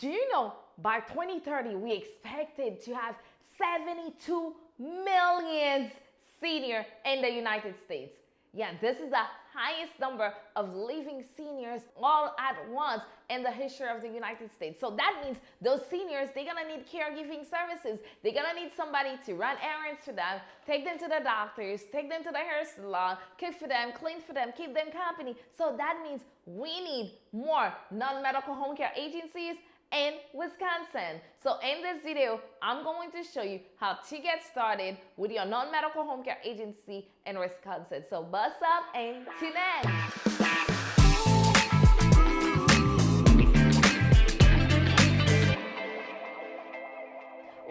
Do you know by 2030 we expected to have 72 million seniors in the United States? Yeah, this is the highest number of living seniors all at once in the history of the United States. So that means those seniors, they're gonna need caregiving services. They're gonna need somebody to run errands for them, take them to the doctors, take them to the hair salon, cook for them, clean for them, keep them company. So that means we need more non-medical home care agencies in Wisconsin. So in this video, I'm going to show you how to get started with your non-medical home care agency in Wisconsin. So bust up and tune in.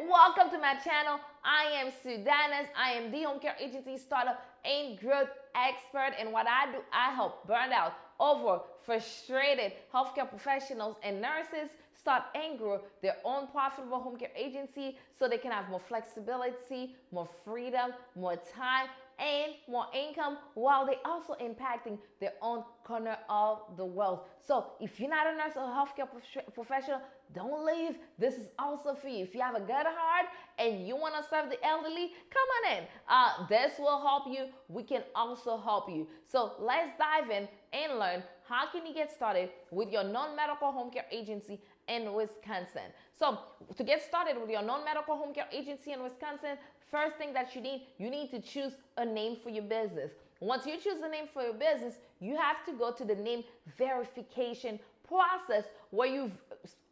Welcome to my channel. I am Denis. I am the home care agency startup and growth expert. And what I do, I help burned out, over frustrated healthcare professionals and nurses start and grow their own profitable home care agency so they can have more flexibility, more freedom, more time, and more income, while they also impacting their own corner of the world. So if you're not a nurse or a healthcare professional, don't leave. This is also for you. If you have a good heart and you want to serve the elderly, come on in. This will help you. We can also help you. So let's dive in and learn how can you get started with your non-medical home care agency in Wisconsin. So to get started with your non-medical home care agency in Wisconsin, first thing that you need to choose a name for your business. Once you choose a name for your business, you have to go to the name verification process where you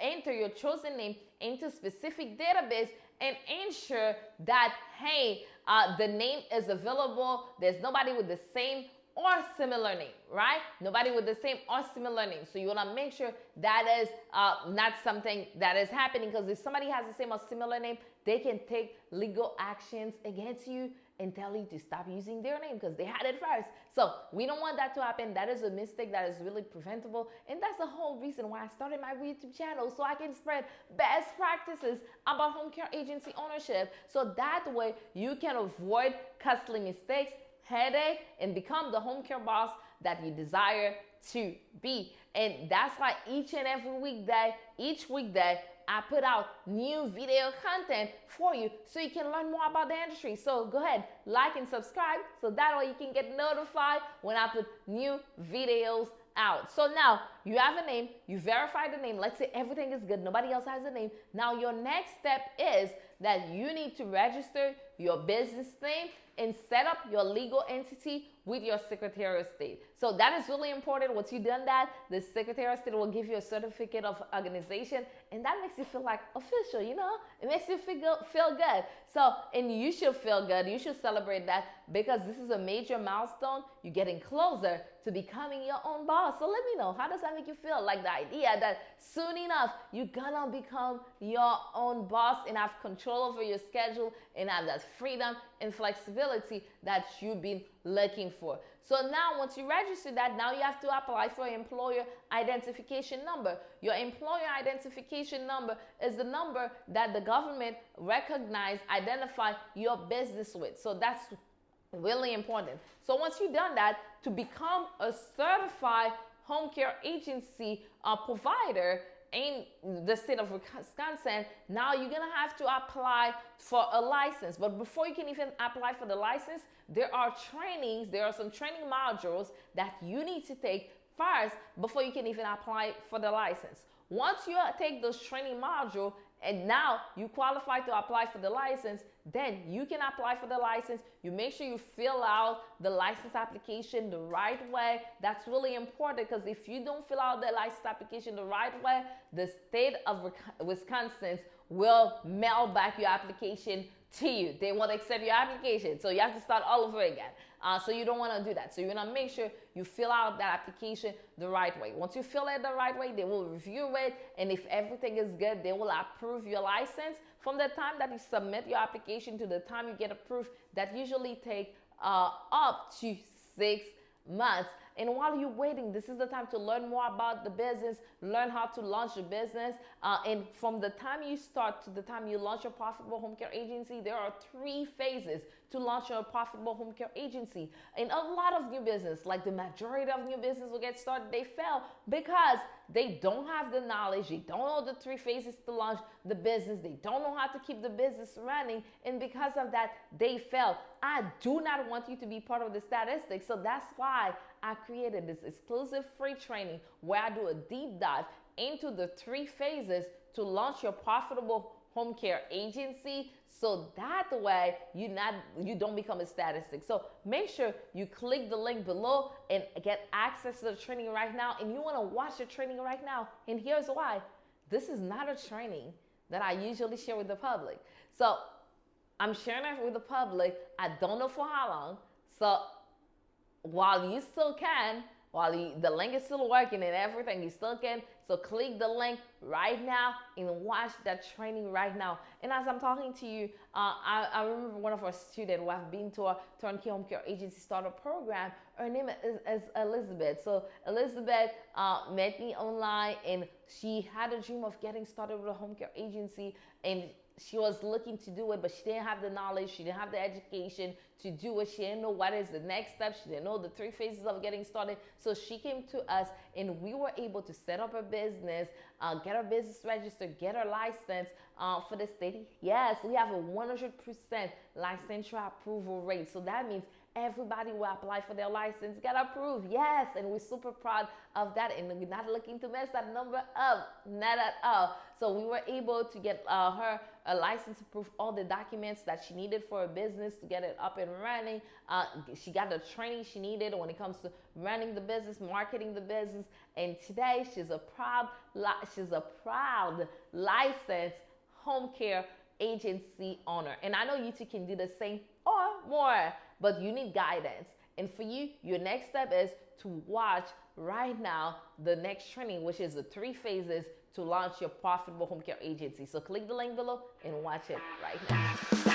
enter your chosen name into specific database and ensure that, hey, the name is available. There's nobody with the same or similar name, right? Nobody with the same or similar name. So you wanna make sure that is not something that is happening, because if somebody has the same or similar name, they can take legal actions against you and tell you to stop using their name because they had it first. So we don't want that to happen. That is a mistake that is really preventable. And that's the whole reason why I started my YouTube channel, so I can spread best practices about home care agency ownership. So that way you can avoid costly mistakes, headache, and become the home care boss that you desire to be. And that's why each and every weekday, each weekday, I put out new video content for you so you can learn more about the industry. So go ahead, like and subscribe so that way you can get notified when I put new videos out. So now you have a name, you verify the name. Let's say everything is good, nobody else has a name. Now your next step is that you need to register your business name and set up your legal entity with your Secretary of State. So that is really important. Once you've done that, the Secretary of State will give you a certificate of organization, and that makes you feel like official, you know? It makes you feel good. So, and you should feel good. You should celebrate that because this is a major milestone. You're getting closer to becoming your own boss. So let me know, how does that make you feel? Like the idea that soon enough, you're gonna become your own boss and have control over your schedule and have that freedom and flexibility that you've been looking for. So now once you register that, now you have to apply for an employer identification number. Your employer identification number is the number that the government identify your business with. So that's really important. So once you've done that, to become a certified home care agency provider in the state of Wisconsin, now you're gonna have to apply for a license. But before you can even apply for the license, there are some training modules that you need to take first before you can even apply for the license. Once you take those training modules and now you qualify to apply for the license, then you can apply for the license. You make sure you fill out the license application the right way. That's really important, because if you don't fill out the license application the right way, the state of Wisconsin will mail back your application to you. They won't accept your application. So you have to start all over again. So you don't want to do that. So you want to make sure you fill out that application the right way. Once you fill it the right way, they will review it. And if everything is good, they will approve your license. From the time that you submit your application to the time you get approved, that usually takes up to 6 months. And while you're waiting, this is the time to learn more about the business, learn how to launch your business. And from the time you start to the time you launch your profitable home care agency, there are 3 phases to launch your profitable home care agency. And a lot of new business, like the majority of new business will get started, they fail because they don't have the knowledge, they don't know the 3 phases to launch the business, they don't know how to keep the business running, and because of that, they fail. I do not want you to be part of the statistics, so that's why I created this exclusive free training where I do a deep dive into the 3 phases to launch your profitable home care agency, so that way you don't become a statistic. So make sure you click the link below and get access to the training right now. And you want to watch the training right now, and here's why. This is not a training that I usually share with the public, so I'm sharing it with the public. I don't know for how long, so while you still can, the link is still working and everything, you still can. So click the link right now and watch that training right now. And as I'm talking to you, I remember one of our students who have been to our Turnkey Home Care Agency Starter Program. Her name is Elizabeth. So Elizabeth met me online, and she had a dream of getting started with a home care agency, and she was looking to do it, but she didn't have the knowledge, she didn't have the education to do it. She didn't know what is the next step. She didn't know the 3 phases of getting started. So she came to us, and we were able to set up her business, get her business registered, get her license for the state. Yes, we have a 100% licensure approval rate. So that means everybody will apply for their license, get approved. Yes, and we're super proud of that, and we're not looking to mess that number up, not at all. So we were able to get her a license, approved, all the documents that she needed for her business to get it up and running. She got the training she needed when it comes to running the business, marketing the business, and today she's a proud licensed home care agency owner. And I know you too can do the same or more, but you need guidance. And for you, your next step is to watch right now the next training, which is the 3 phases to launch your profitable home care agency. So click the link below and watch it right now.